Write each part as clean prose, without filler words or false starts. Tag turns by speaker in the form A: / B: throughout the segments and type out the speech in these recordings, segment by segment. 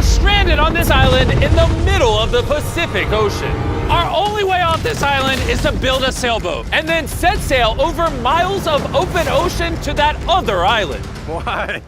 A: stranded on this island in the middle of the Pacific Ocean. Our only way off this island is to build a sailboat and then set sail over miles of open ocean to that other island.
B: Why?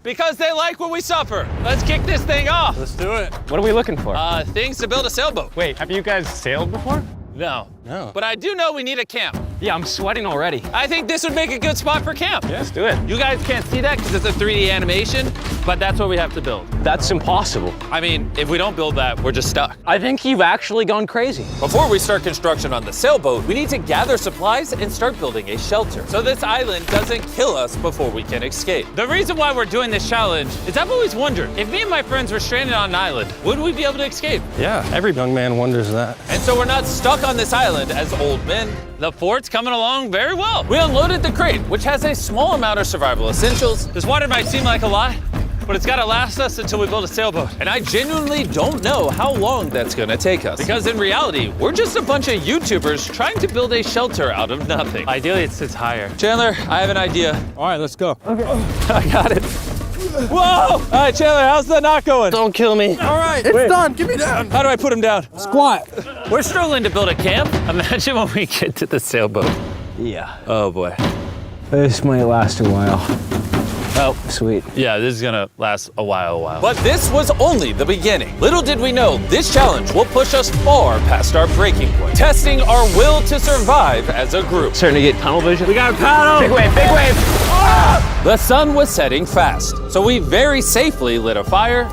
A: Because they like what we suffer. Let's kick this thing off.
B: Let's do it.
C: What are we looking for?
A: Things to build a sailboat.
C: Wait, have you guys sailed before?
A: No.
B: No.
A: But I do know we need a camp.
C: Yeah, I'm sweating already.
A: I think this would make a good spot for camp.
C: Yeah, let's do it.
A: You guys can't see that because it's a 3D animation, but that's what we have to build.
C: That's impossible.
A: I mean, if we don't build that, we're just stuck.
C: I think you've actually gone crazy.
A: Before we start construction on the sailboat, we need to gather supplies and start building a shelter so this island doesn't kill us before we can escape. The reason why we're doing this challenge is I've always wondered, if me and my friends were stranded on an island, would we be able to escape?
B: Yeah, every young man wonders that.
A: And so we're not stuck on this island as old men. The fort's coming along very well. We unloaded the crate, which has a small amount of survival essentials. This water might seem like a lot, but it's gotta last us until we build a sailboat. And I genuinely don't know how long that's gonna take us. Because in reality, we're just a bunch of YouTubers trying to build a shelter out of nothing. Ideally, it sits higher. Chandler, I have an idea.
B: All right, let's go.
A: I got it. Whoa! All right, Chandler, how's the knot going?
B: Don't kill me. All right, it's done. Get me down.
A: How do I put him down?
B: Squat.
A: We're struggling to build a camp. Imagine when we get to the sailboat.
C: Yeah.
A: Oh boy.
C: This might last a while. Oh, sweet.
A: Yeah, this is gonna last a while. But this was only the beginning. Little did we know, this challenge will push us far past our breaking point, testing our will to survive as a group.
C: Starting to get tunnel vision.
A: We got a paddle!
C: Big wave, big wave!
A: The sun was setting fast, so we very safely lit a fire.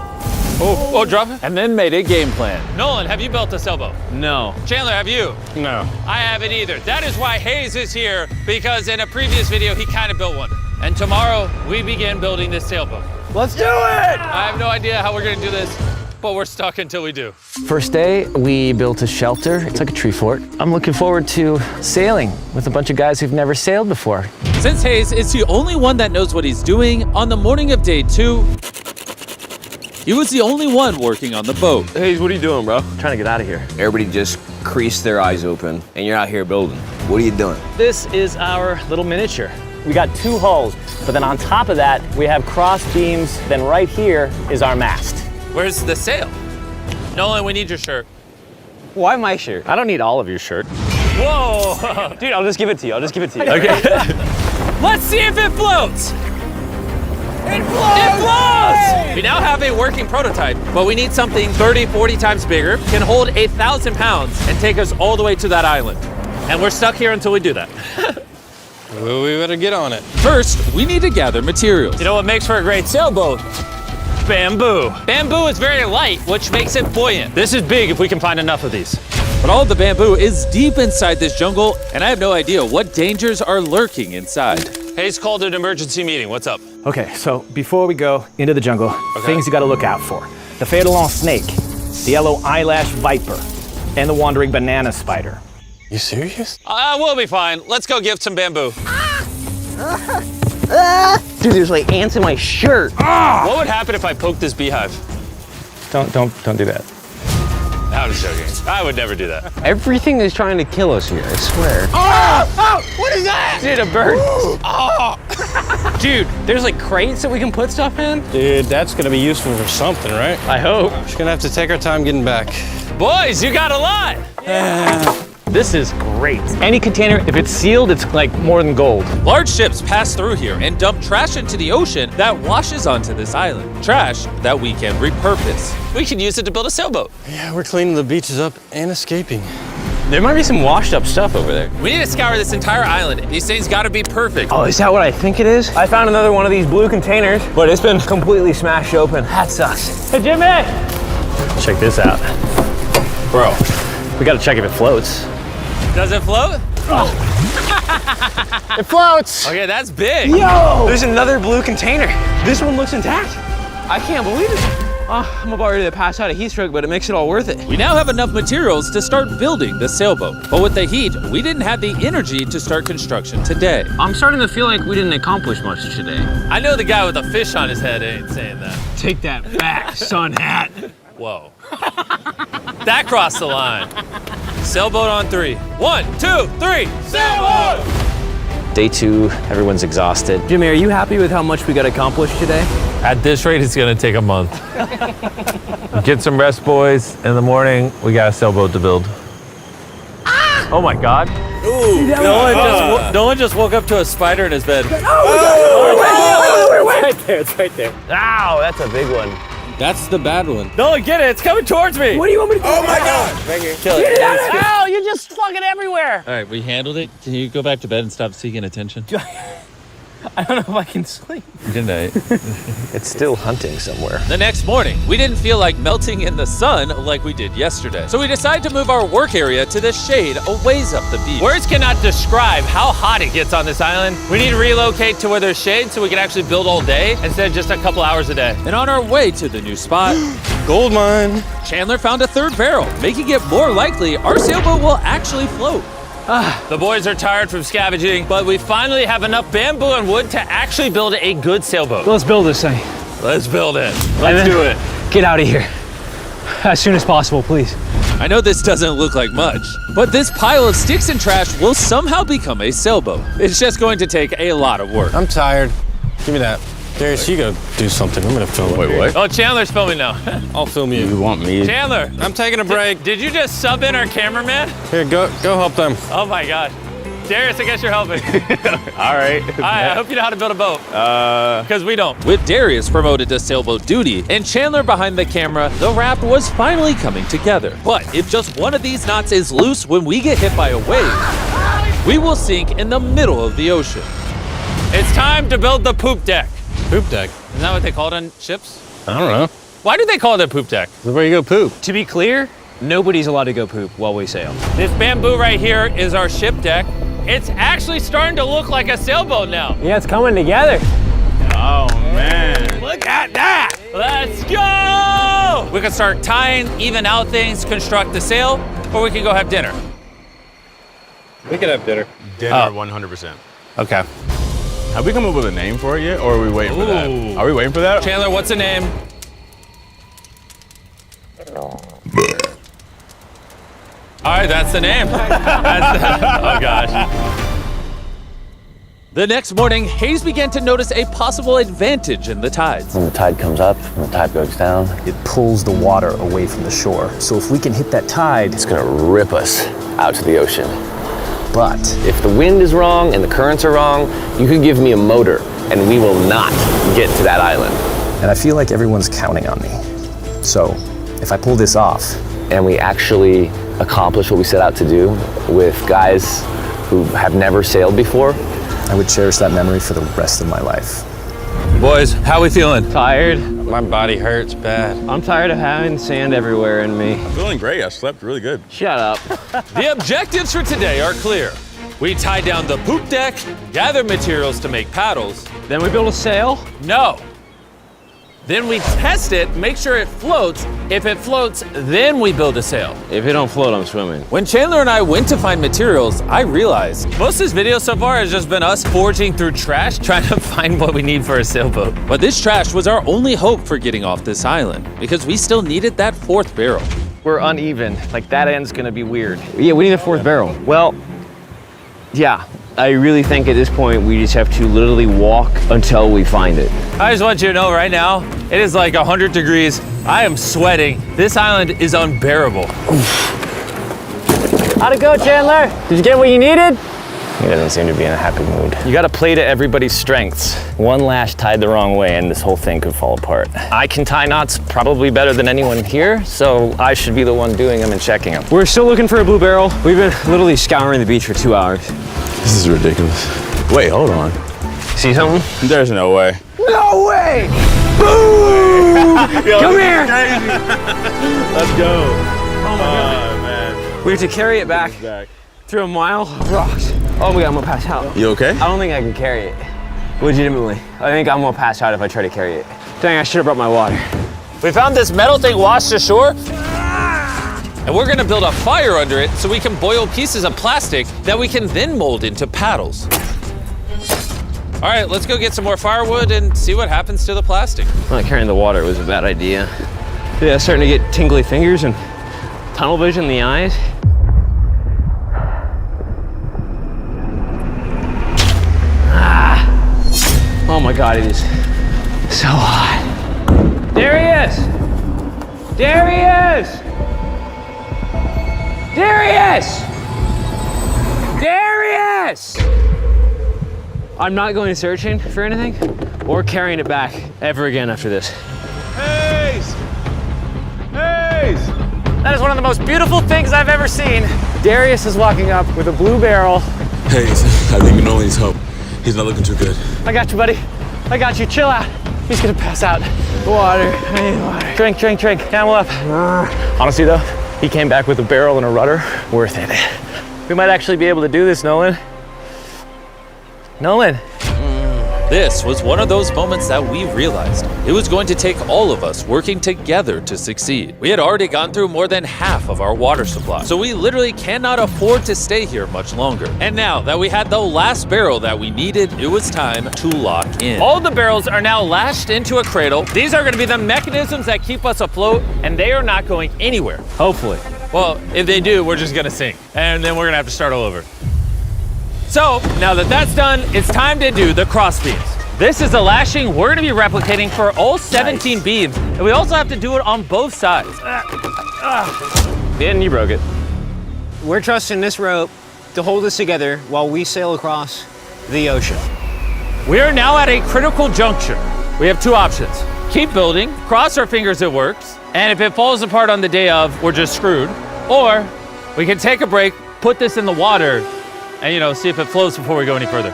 A: Oh, drop it. And then made a game plan. Nolan, have you built a sailboat?
C: No.
A: Chandler, have you?
B: No.
A: I haven't either. That is why Hayes is here, because in a previous video, he kind of built one. And tomorrow, we begin building this sailboat.
B: Let's do it!
A: I have no idea how we're gonna do this, but we're stuck until we do.
C: First day, we built a shelter. It's like a tree fort. I'm looking forward to sailing with a bunch of guys who've never sailed before.
A: Since Hayes is the only one that knows what he's doing, on the morning of day 2, he was the only one working on the boat.
C: Hey, what are you doing, bro? I'm trying to get out of here.
D: Everybody just creased their eyes open, and you're out here building. What are you doing?
C: This is our little miniature. We got 2 hulls, but then on top of that, we have cross beams. Then right here is our mast.
A: Where's the sail? Nolan, we need your shirt.
C: Why my shirt? I don't need all of your shirt.
A: Whoa!
C: Dude, I'll just give it to you.
A: Okay. Let's see if it floats. It floats! It floats! We now have a working prototype, but we need something 30, 40 times bigger, can hold 1,000 pounds, and take us all the way to that island. And we're stuck here until we do that.
B: Well, we better get on it.
A: First, we need to gather materials. You know what makes for a great sailboat? Bamboo. Bamboo is very light, which makes it buoyant. This is big if we can find enough of these. But all of the bamboo is deep inside this jungle, and I have no idea what dangers are lurking inside. Hayes called an emergency meeting. What's up?
E: Okay, so before we go into the jungle, things you gotta look out for. The fatal snake, the yellow eyelash viper, and the wandering banana spider.
B: You serious?
A: We'll be fine. Let's go give some bamboo.
C: Dude, there's like ants in my shirt.
A: What would happen if I poked this beehive?
E: Don't do that.
A: I was joking. I would never do that.
C: Everything is trying to kill us here, I swear.
A: What is that?
C: Dude, a bird. Dude, there's like crates that we can put stuff in?
B: Dude, that's gonna be useful for something, right?
C: I hope.
B: Just gonna have to take our time getting back.
A: Boys, you got a lot.
E: This is great. Any container, if it's sealed, it's like more than gold.
A: Large ships pass through here and dump trash into the ocean that washes onto this island. Trash that we can repurpose. We can use it to build a sailboat.
B: Yeah, we're cleaning the beaches up and escaping.
C: There might be some washed up stuff over there.
A: We need to scour this entire island. These things gotta be perfect.
C: Oh, is that what I think it is? I found another one of these blue containers, but it's been completely smashed open. That sucks. Hey, Jimmy! Check this out. Bro, we gotta check if it floats.
A: Does it float?
C: It floats!
A: Okay, that's big.
C: Yo! There's another blue container. This one looks intact. I can't believe it. I'm about ready to pass out a heat stroke, but it makes it all worth it.
A: We now have enough materials to start building the sailboat. But with the heat, we didn't have the energy to start construction today.
C: I'm starting to feel like we didn't accomplish much today.
A: I know the guy with a fish on his head ain't saying that.
C: Take that back, sun hat.
A: Whoa. That crossed the line. Sailboat on 3. 1, 2, 3, sailboat!
C: Day 2, everyone's exhausted. Jimmy, are you happy with how much we got accomplished today?
A: At this rate, it's gonna take a month. Get some rest, boys. In the morning, we got a sailboat to build. Oh my God. No one just woke up to a spider in his bed.
C: It's right there. Ow, that's a big one.
B: That's the bad one.
A: No, get it. It's coming towards me.
C: What do you want me to do?
D: Oh my God!
A: Right here. Kill it.
C: Ow, you're just fucking everywhere.
A: All right, we handled it. Can you go back to bed and stop seeking attention?
C: I don't know if I can sleep.
A: Good night.
E: It's still hunting somewhere.
A: The next morning, we didn't feel like melting in the sun like we did yesterday. So we decided to move our work area to the shade a ways up the beach. Words cannot describe how hot it gets on this island. We need to relocate to where there's shade so we can actually build all day instead of just a couple hours a day. And on our way to the new spot,
B: Gold mine.
A: Chandler found a third barrel, making it more likely our sailboat will actually float. The boys are tired from scavenging, but we finally have enough bamboo and wood to actually build a good sailboat.
C: Let's build this thing.
A: Let's build it. Let's do it.
C: Get out of here. As soon as possible, please.
A: I know this doesn't look like much, but this pile of sticks and trash will somehow become a sailboat. It's just going to take a lot of work.
B: I'm tired. Give me that. Darius, you go do something. I'm gonna film.
D: Wait, what?
A: Oh, Chandler's filming now.
B: I'll film you.
D: You want me?
A: Chandler,
B: I'm taking a break.
A: did you just sub in our cameraman?
B: Here, go help them.
A: Oh my God. Darius, I guess you're helping.
C: All right.
A: I hope you know how to build a boat. Because we don't. With Darius promoted to sailboat duty and Chandler behind the camera, the raft was finally coming together. But if just one of these knots is loose when we get hit by a wave, we will sink in the middle of the ocean. It's time to build the poop deck.
B: Poop deck.
A: Isn't that what they call it on ships?
B: I don't know.
A: Why do they call it a poop deck?
B: This is where you go poop.
C: To be clear, nobody's allowed to go poop while we sail.
A: This bamboo right here is our ship deck. It's actually starting to look like a sailboat now.
C: Yeah, it's coming together.
D: Oh man!
A: Look at that! Let's go! We can start tying, even out things, construct the sail, or we can go have dinner.
B: We can have dinner.
D: Dinner, 100%.
A: Okay.
D: Have we come up with a name for it yet, or are we waiting for that?
A: Ooh.
D: Are we waiting for that?
A: Chandler, what's the name? All right, that's the name. Oh gosh. The next morning, Hayes began to notice a possible advantage in the tides.
F: When the tide comes up, when the tide goes down,
E: It pulls the water away from the shore. So if we can hit that tide,
F: it's gonna rip us out to the ocean.
E: but
F: If the wind is wrong and the currents are wrong, you could give me a motor and we will not get to that island.
E: and I feel like everyone's counting on me. So if I pull this off,
F: And we actually accomplish what we set out to do with guys who have never sailed before.
E: I would cherish that memory for the rest of my life.
A: Boys, how we feeling?
C: Tired.
B: My body hurts bad.
C: I'm tired of having sand everywhere in me.
D: Feeling great. I slept really good.
C: Shut up.
A: The objectives for today are clear. We tie down the poop deck, gather materials to make paddles.
C: Then we build a sail.
A: No. Then we test it, make sure it floats. If it floats, then we build a sail.
C: If it don't float, I'm swimming.
A: When Chandler and I went to find materials, I realized most of this video so far has just been us foraging through trash, trying to find what we need for a sailboat. But this trash was our only hope for getting off this island, because we still needed that fourth barrel.
E: We're uneven. Like that end's gonna be weird.
C: Yeah, we need a fourth barrel. Well, yeah. I really think at this point we just have to literally walk until we find it.
A: I just want you to know right now, it is like 100 degrees. I am sweating. This island is unbearable.
C: How'd it go, Chandler? Did you get what you needed?
F: He doesn't seem to be in a happy mood.
E: You gotta play to everybody's strengths.
F: One lash tied the wrong way and this whole thing could fall apart.
E: I can tie knots probably better than anyone here, so I should be the one doing them and checking them.
C: We're still looking for a blue barrel. We've been literally scouring the beach for 2 hours.
D: This is ridiculous. Wait, hold on.
C: See something?
D: There's no way.
C: No way! Boom! Come here!
D: Let's go. Oh my God, man.
C: We have to carry it back through a mile of rocks. Oh my God, I'm gonna pass out.
D: You okay?
C: I don't think I can carry it. Legitimately. I think I'm gonna pass out if I try to carry it. Dang, I should have brought my water.
A: We found this metal thing washed ashore, and we're gonna build a fire under it so we can boil pieces of plastic that we can then mold into paddles. All right, let's go get some more firewood and see what happens to the plastic.
C: Well, carrying the water was a bad idea. Yeah, starting to get tingly fingers and tunnel vision in the eyes. Oh my God, it is So hot. There he is! There he is! There he is! There he is! I'm not going searching for anything or carrying it back ever again after this.
G: Hayes! Hayes!
C: That is one of the most beautiful things I've ever seen. Darius is walking up with a blue barrel.
H: Hayes, I think Nolan needs help. He's not looking too good.
C: I got you, buddy. I got you. Chill out. He's gonna pass out. Water. I need water. Drink, drink, drink. Camel up. Honestly, though, he came back with a barrel and a rudder. Worth it. We might actually be able to do this, Nolan. Nolan.
A: This was one of those moments that we realized it was going to take all of us working together to succeed. We had already gone through more than half of our water supply, so we literally cannot afford to stay here much longer. And now that we had the last barrel that we needed, it was time to lock in. All the barrels are now lashed into a cradle. These are going to be the mechanisms that keep us afloat, and they are not going anywhere.
C: Hopefully.
A: Well, if they do, we're just going to sink, and then we're going to have to start all over. So, now that that's done, it's time to do the cross beams. This is the lashing we're gonna be replicating for all 17 beams, and we also have to do it on both sides.
C: And you broke it.
I: We're trusting this rope to hold us together while we sail across the ocean.
A: We are now at a critical juncture. We have two options. Keep building, cross our fingers it works, and if it falls apart on the day of, we're just screwed. Or we can take a break, put this in the water, and see if it floats before we go any further.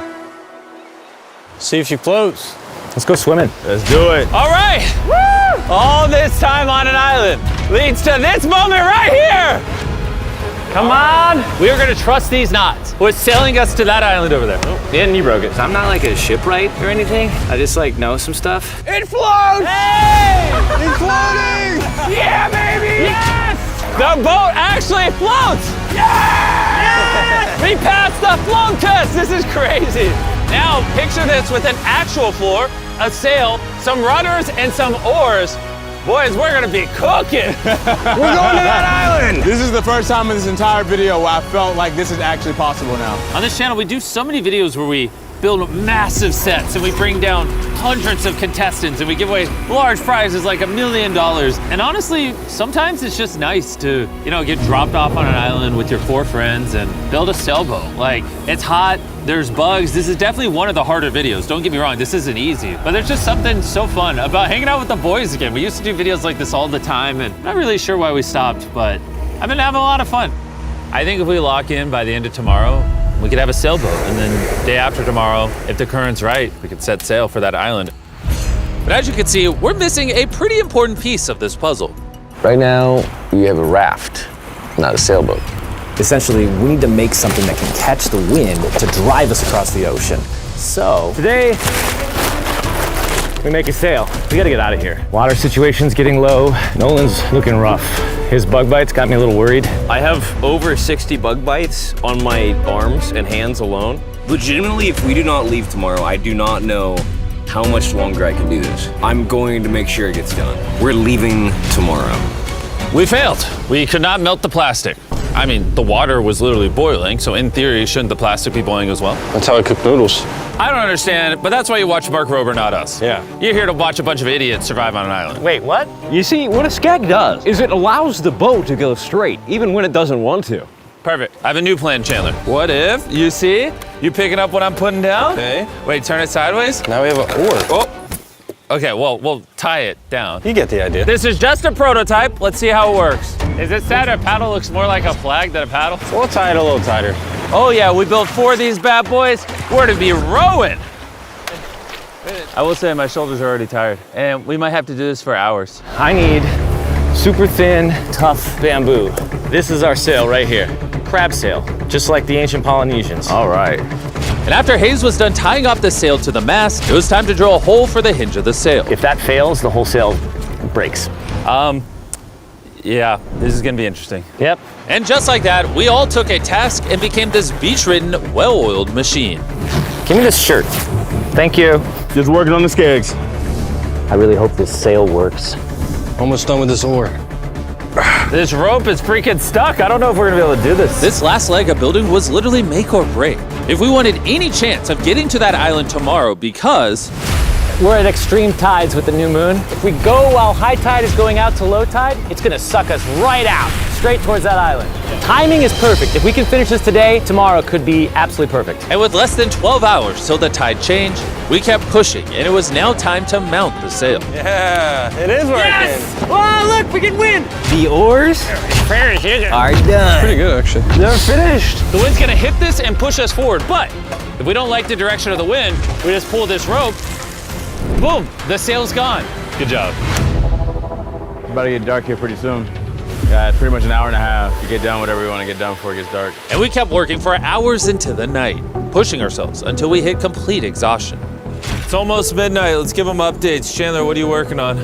B: See if she floats.
E: Let's go swimming.
C: Let's do it.
A: All right, woo! All this time on an island leads to this moment right here.
C: Come on.
A: We are gonna trust these knots. What's sailing us to that island over there?
C: And you broke it.
I: I'm not like a shipwright or anything. I just know some stuff.
G: It floats!
A: Hey!
G: It's floating!
A: Yeah, baby! Yes! The boat actually floats! Yes! We passed the float test! This is crazy! Now, picture this with an actual floor, a sail, some rudders, and some oars. Boys, we're gonna be cooking!
G: We're going to that island! This is the first time in this entire video where I felt like this is actually possible now.
A: On this channel, we do so many videos where we build massive sets and we bring down hundreds of contestants and we give away large prizes like $1 million. And honestly, sometimes it's just nice to, get dropped off on an island with your 4 friends and build a sailboat. It's hot, there's bugs. This is definitely one of the harder videos. Don't get me wrong, this isn't easy, but there's just something so fun about hanging out with the boys again. We used to do videos like this all the time and I'm not really sure why we stopped, but I've been having a lot of fun. I think if we lock in by the end of tomorrow, we could have a sailboat, and then day after tomorrow, if the current's right, we could set sail for that island. But as you can see, we're missing a pretty important piece of this puzzle.
F: Right now, we have a raft, not a sailboat.
E: Essentially, we need to make something that can catch the wind to drive us across the ocean. So,
C: Today, we make a sail. We gotta get out of here. Water situation's getting low. Nolan's looking rough. His bug bites got me a little worried.
D: I have over 60 bug bites on my arms and hands alone. Legitimately, if we do not leave tomorrow, I do not know how much longer I can do this. I'm going to make sure it gets done. We're leaving tomorrow.
A: We failed. We could not melt the plastic. I mean, the water was literally boiling, so in theory, shouldn't the plastic be boiling as well?
B: That's how I cook noodles.
A: I don't understand, but that's why you watch Mark Rober, not us.
B: Yeah.
A: You're here to watch a bunch of idiots survive on an island.
C: Wait, what?
I: You see, what a skag does is it allows the boat to go straight, even when it doesn't want to.
A: Perfect. I have a new plan, Chandler. What if, you picking up what I'm putting down?
B: Okay.
A: Wait, turn it sideways?
B: Now we have an oar.
A: Oh. Okay, well, we'll tie it down.
B: You get the idea.
A: This is just a prototype. Let's see how it works. Is it sad a paddle looks more like a flag than a paddle?
B: We'll tie it a little tighter.
A: Oh yeah, we built 4 of these bad boys. We're to be rowing. I will say my shoulders are already tired, and we might have to do this for hours.
C: I need super thin, tough bamboo. This is our sail right here. Crab sail, just like the ancient Polynesians.
A: All right. And after Hayes was done tying off the sail to the mast, it was time to drill a hole for the hinge of the sail.
C: If that fails, the whole sail breaks.
A: Yeah, this is gonna be interesting.
C: Yep.
A: And just like that, we all took a task and became this beach-ridden, well-oiled machine.
C: Give me this shirt. Thank you.
G: Just working on the skegs.
F: I really hope this sail works.
B: Almost done with this oar.
A: This rope is freaking stuck. I don't know if we're gonna be able to do this. This last leg of building was literally make or break. If we wanted any chance of getting to that island tomorrow, because
E: We're at extreme tides with the new moon. If we go while high tide is going out to low tide, it's gonna suck us right out, straight towards that island. Timing is perfect. If we can finish this today, tomorrow could be absolutely perfect.
A: And with less than 12 hours till the tide changed, we kept pushing, and it was now time to mount the sail.
B: Yeah, it is working.
I: Yes! Oh, look, we can win. The oars are done.
B: Pretty good, actually.
C: They're finished.
A: The wind's gonna hit this and push us forward, but if we don't like the direction of the wind, we just pull this rope, boom, the sail's gone. Good job.
G: It's about to get dark here pretty soon. Yeah, it's pretty much an hour and a half to get done whatever we want to get done before it gets dark.
A: And we kept working for hours into the night, pushing ourselves until we hit complete exhaustion. It's almost midnight. Let's give them updates. Chandler, what are you working on?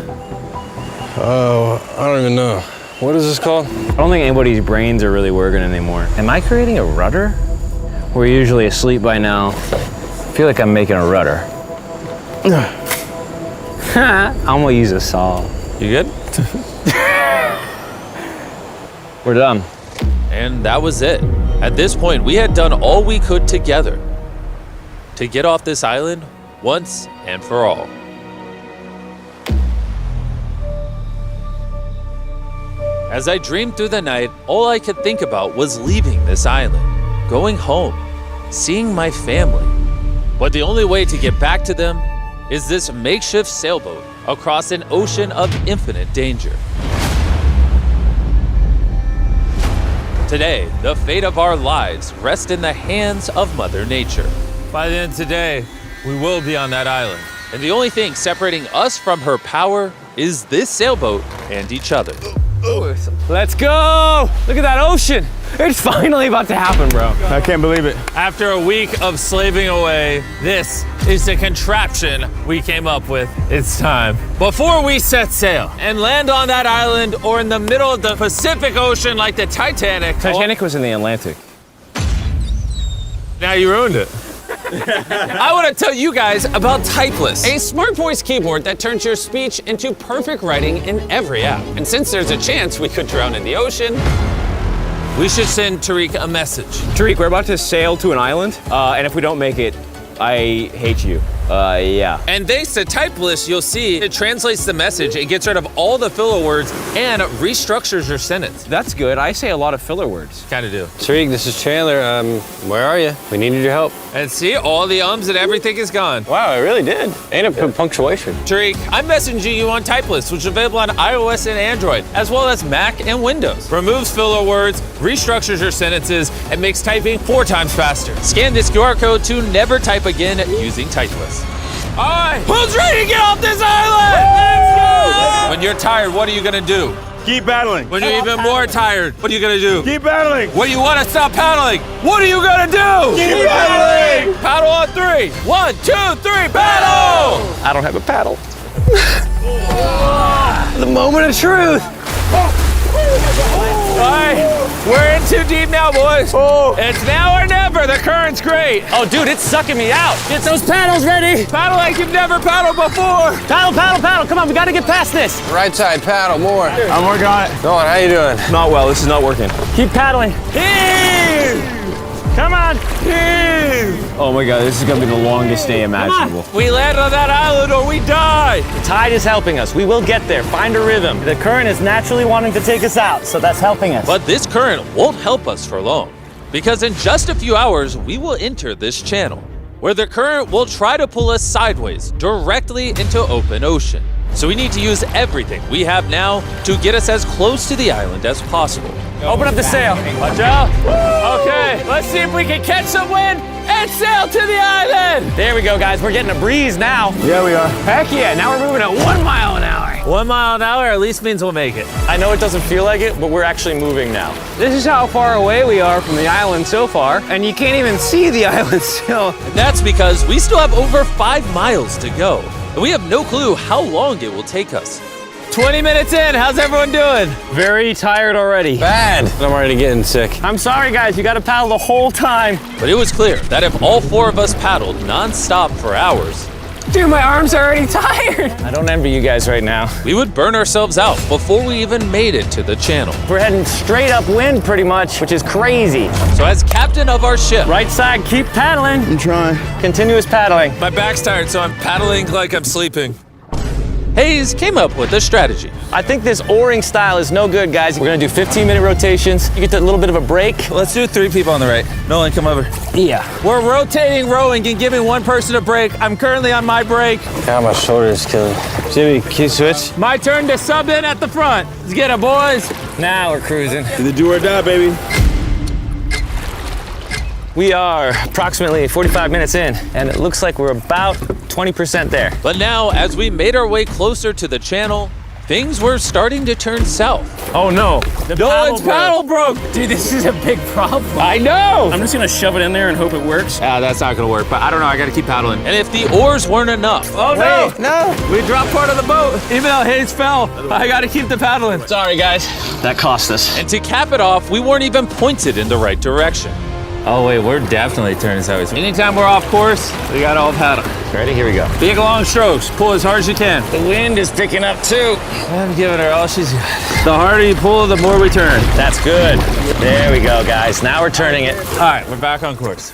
B: Oh, I don't even know. What is this called?
I: I don't think anybody's brains are really working anymore. Am I creating a rudder? We're usually asleep by now. I feel like I'm making a rudder. I'm gonna use a saw.
A: You good?
I: We're done.
A: And that was it. At this point, we had done all we could together to get off this island once and for all. As I dreamed through the night, all I could think about was leaving this island, going home, seeing my family. But the only way to get back to them is this makeshift sailboat across an ocean of infinite danger. Today, the fate of our lives rests in the hands of Mother Nature. By the end of today, we will be on that island. And the only thing separating us from her power is this sailboat and each other.
C: Let's go! Look at that ocean. It's finally about to happen, bro.
G: I can't believe it.
A: After a week of slaving away, this is the contraption we came up with. It's time. Before we set sail and land on that island or in the middle of the Pacific Ocean like the Titanic.
I: Titanic was in the Atlantic.
A: Now you ruined it. I want to tell you guys about Typeless,
J: A smart voice keyboard that turns your speech into perfect writing in every app. And since there's a chance we could drown in the ocean,
A: we should send Tariq a message.
I: Tariq, we're about to sail to an island, and if we don't make it, I hate you. Yeah.
A: And thanks to Typeless, you'll see it translates the message, it gets rid of all the filler words, and it restructures your sentence.
I: That's good. I say a lot of filler words.
A: Kinda do.
B: Tariq, this is Chandler. Where are you? We needed your help.
A: And see, all the ums and everything is gone.
B: Wow, it really did. And a punctuation.
A: Tariq, I'm messaging you on Typeless, which is available on iOS and Android, as well as Mac and Windows. Removes filler words, restructures your sentences, and makes typing 4 times faster. Scan this QR code to never type again using Typeless. All right, who's ready to get off this island? Let's go! When you're tired, what are you gonna do?
G: Keep battling.
A: When you're even more tired, what are you gonna do?
G: Keep battling.
A: When you wanna stop paddling, what are you gonna do?
G: Keep battling.
A: Paddle on 3. 1, 2, 3, paddle!
I: I don't have a paddle. The moment of truth.
A: All right, we're in too deep now, boys. It's now or never. The current's great.
C: Oh, dude, it's sucking me out.
J: get those paddles ready.
A: Paddle like you've never paddled before.
C: Paddle, paddle, paddle. Come on, we gotta get past this.
B: Right side, paddle more.
G: I'm working on it.
B: Go on, how you doing?
I: Not well. This is not working.
C: Keep paddling. Come on.
I: Oh my God, this is gonna be the longest day imaginable.
A: We land on that island or we die.
E: The tide is helping us. We will get there. Find a rhythm. The current is naturally wanting to take us out, so that's helping us.
A: But this current won't help us for long, because in just a few hours, we will enter this channel, where the current will try to pull us sideways, directly into open ocean. So we need to use everything we have now to get us as close to the island as possible.
C: Open up the sail.
A: Watch out. Okay, let's see if we can catch some wind and sail to the island.
E: There we go, guys. We're getting a breeze now.
G: Yeah, we are.
C: Heck yeah, now we're moving at 1 mile an hour.
A: 1 mile an hour at least means we'll make it.
E: I know it doesn't feel like it, but we're actually moving now.
I: This is how far away we are from the island so far, and you can't even see the island still.
A: And that's because we still have over 5 miles to go, and we have no clue how long it will take us. 20 minutes in, how's everyone doing?
I: Very tired already.
B: Bad. I'm already getting sick.
E: I'm sorry, guys. You gotta paddle the whole time.
A: But it was clear that if all 4 of us paddled non-stop for hours,
E: Dude, my arms are already tired. I don't envy you guys right now.
A: We would burn ourselves out before we even made it to the channel.
E: We're heading straight upwind pretty much, which is crazy.
A: So as captain of our ship,
E: Right side, keep paddling.
G: I'm trying.
E: Continuous paddling.
A: my back's tired, so I'm paddling like I'm sleeping. Hayes came up with a strategy.
E: I think this oaring style is no good, guys. We're gonna do 15-minute rotations. You get a little bit of a break.
A: Let's do 3 people on the right. Nolan, come over.
E: Yeah.
A: We're rotating rowing and giving one person a break. I'm currently on my break.
B: God, my shoulder is killing. Jimmy, can you switch?
A: My turn to sub in at the front. Let's get it, boys.
E: Now we're cruising.
G: Either do or die, baby.
E: We are approximately 45 minutes in, and it looks like we're about 20% there.
A: But now, as we made our way closer to the channel, things were starting to turn south.
C: Oh no. The
A: Paddle broke.
E: Dude, this is a big problem.
A: I know.
C: I'm just gonna shove it in there and hope it works.
A: That's not gonna work, but I don't know, I gotta keep paddling. And if the oars weren't enough. Oh no, no. We dropped part of the boat. Even though Hayes fell, I gotta keep the paddling.
E: Sorry, guys. That cost us.
A: And to cap it off, we weren't even pointed in the right direction.
I: Oh wait, we're definitely turning sideways.
A: Anytime we're off course, we gotta all paddle.
E: Ready? Here we go.
A: Big long strokes, pull as hard as you can.
E: The wind is picking up too.
A: I'm giving her all she's got. The harder you pull, the more we turn.
E: That's good. There we go, guys. Now we're turning it.
A: All right, we're back on course.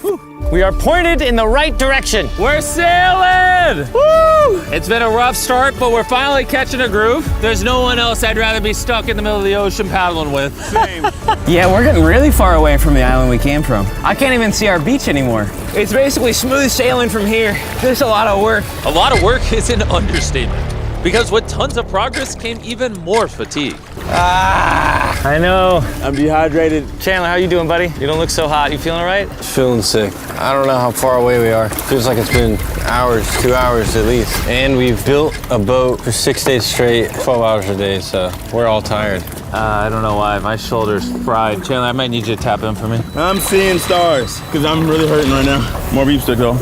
E: We are pointed in the right direction.
A: We're sailing! Woo! It's been a rough start, but we're finally catching a groove. There's no one else I'd rather be stuck in the middle of the ocean paddling with. Same.
I: Yeah, we're getting really far away from the island we came from. I can't even see our beach anymore.
C: It's basically smooth sailing from here. There's a lot of work.
A: A lot of work is an understatement. Because with tons of progress came even more fatigue.
E: I know.
G: I'm dehydrated.
E: Chandler, how you doing, buddy? You don't look so hot. You feeling all right?
B: Feeling sick. I don't know how far away we are. Feels like it's been hours, 2 hours at least. And we've built a boat for 6 days straight, 12 hours a day, so we're all tired.
A: I don't know why, my shoulder's fried. Chandler, I might need you to tap in for me.
G: I'm seeing stars because I'm really hurting right now. More beefs to go.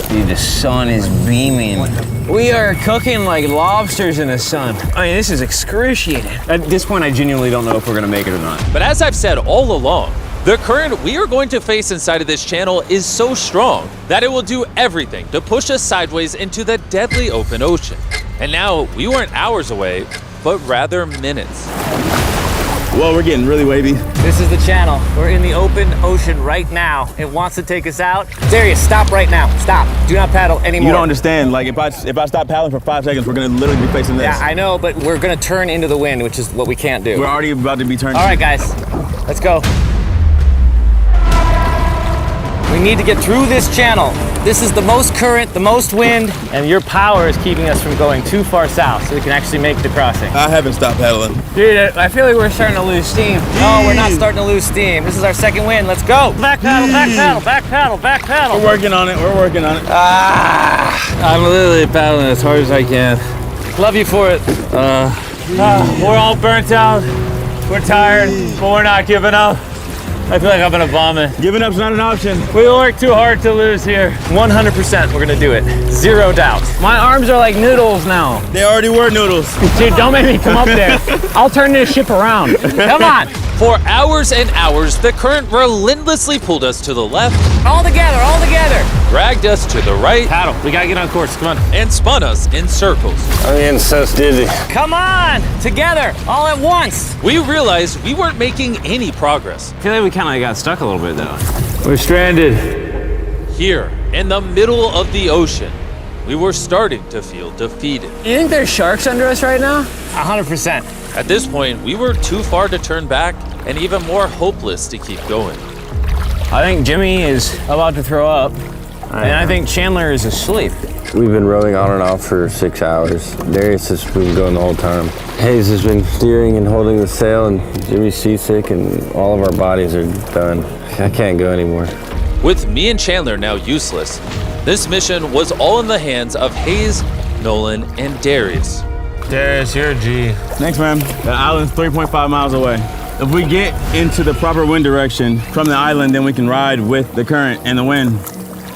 I: Dude, the sun is beaming. We are cooking like lobsters in the sun. I mean, this is excruciating. At this point, I genuinely don't know if we're gonna make it or not.
A: But as I've said all along, the current we are going to face inside of this channel is so strong that it will do everything to push us sideways into the deadly open ocean. And now we weren't hours away, but rather minutes.
G: Well, we're getting really wavy.
E: This is the channel. We're in the open ocean right now. It wants to take us out. Darius, stop right now. Stop. Do not paddle anymore.
G: You don't understand. Like, if I stop paddling for 5 seconds, we're gonna literally be facing this.
E: Yeah, I know, but we're gonna turn into the wind, which is what we can't do.
G: We're already about to be turning.
E: All right, guys, let's go. We need to get through this channel. This is the most current, the most wind, and your power is keeping us from going too far south so we can actually make the crossing.
G: I haven't stopped paddling.
C: Dude, I feel like we're starting to lose steam.
E: No, we're not starting to lose steam. This is our second wind. Let's go. Back paddle, back paddle, back paddle, back paddle.
G: We're working on it. We're working on it.
A: I'm literally paddling as hard as I can.
E: Love you for it.
A: We're all burnt out. We're tired, but we're not giving up. I feel like I'm gonna vomit.
G: Giving up's not an option.
A: We work too hard to lose here.
E: 100% we're gonna do it. Zero doubt.
C: My arms are like noodles now.
G: They already were noodles.
C: Dude, don't make me come up there. I'll turn this ship around. Come on.
A: For hours and hours, the current relentlessly pulled us to the left,
E: All together, all together.
A: dragged us to the right,
C: Paddle. We gotta get on course. Come on.
A: and spun us in circles.
B: I'm getting so dizzy.
E: Come on, together, all at once.
A: We realized we weren't making any progress.
I: I feel like we kind of got stuck a little bit though.
C: We're stranded.
A: Here, in the middle of the ocean, we were starting to feel defeated.
C: You think there's sharks under us right now?
E: 100%.
A: At this point, we were too far to turn back and even more hopeless to keep going.
I: I think Jimmy is about to throw up, and I think Chandler is asleep.
B: We've been rowing on and off for 6 hours. Darius has been going the whole time. Hayes has been steering and holding the sail, and Jimmy's seasick, and all of our bodies are done. I can't go anymore.
A: With me and Chandler now useless, this mission was all in the hands of Hayes, Nolan, and Darius.
C: Darius, you're a G.
G: Thanks, man. The island's 3.5 miles away. If we get into the proper wind direction from the island, then we can ride with the current and the wind.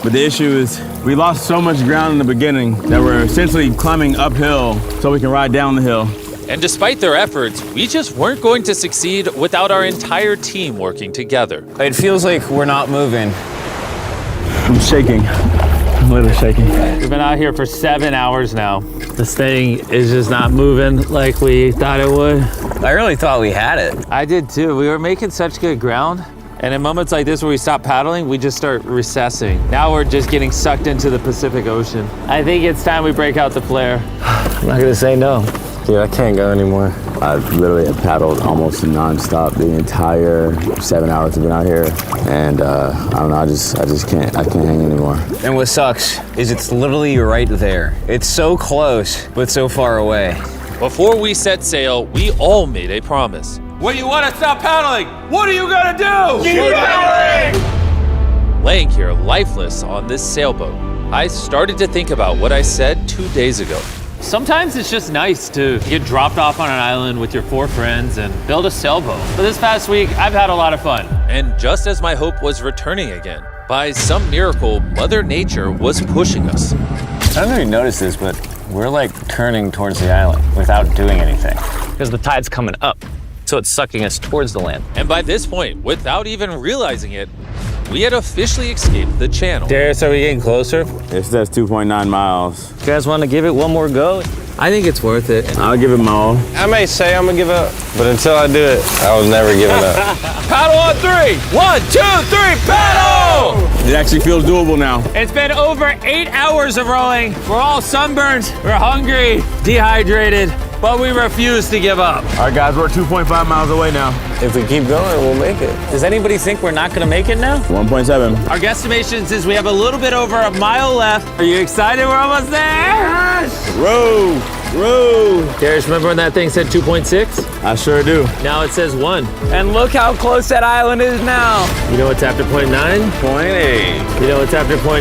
G: But the issue is we lost so much ground in the beginning that we're essentially climbing uphill so we can ride down the hill.
A: And despite their efforts, we just weren't going to succeed without our entire team working together.
I: It feels like we're not moving.
G: I'm shaking. I'm a little shaky.
A: We've been out here for 7 hours now. This thing is just not moving like we thought it would.
I: I really thought we had it.
A: I did too. We were making such good ground. And in moments like this where we stop paddling, we just start recessing. Now we're just getting sucked into the Pacific Ocean. I think it's time we break out the flare.
F: I'm not gonna say no.
B: Dude, I can't go anymore.
K: I've literally have paddled almost nonstop the entire 7 hours I've been out here, and I don't know. I just can't. I can't hang anymore.
I: And what sucks is it's literally right there. It's so close, but so far away.
A: Before we set sail, we all made a promise. When you want to stop paddling, what are you gonna do? Keep paddling! Laying here lifeless on this sailboat, I started to think about what I said 2 days ago. Sometimes it's just nice to get dropped off on an island with your 4 friends and build a sailboat. But this past week, I've had a lot of fun. And just as my hope was returning again, by some miracle, Mother Nature was pushing us.
F: I don't know if you noticed this, but we're like turning towards the island without doing anything.
E: Because the tide's coming up, so it's sucking us towards the land.
A: And by this point, without even realizing it, we had officially escaped the channel.
B: Darius, are we getting closer?
G: It says 2.9 miles.
E: You guys want to give it one more go?
B: I think it's worth it.
G: I'll give it my all.
B: I may say I'm gonna give up, but until I do it, I was never giving up.
A: Paddle on 3! 1, 2, 3, paddle!
G: It actually feels doable now.
A: It's been over 8 hours of rowing. We're all sunburned, we're hungry, dehydrated, but we refuse to give up.
G: All right, guys, we're 2.5 miles away now.
B: If we keep going, we'll make it.
E: Does anybody think we're not going to make it now?
G: 1.7.
A: Our guesstimation is we have a little bit over a mile left. Are you excited? We're almost there!
G: Row, row.
A: Darius, remember when that thing said 2.6?
G: I sure do.
A: Now it says 1.
E: And look how close that island is now.
A: You know what's after 0.9?
G: 0.8.
A: You know what's after 0.8?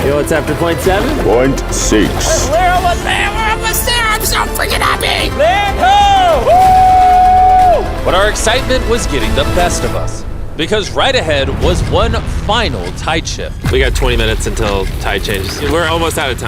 A: You know what's after 0.7?
G: 0.6.
A: We're almost there! We're almost there! I'm so freaking happy! Land ho! Woo! But our excitement was getting the best of us. Because right ahead was one final tide shift. We got 20 minutes until tide changes. We're almost out of time.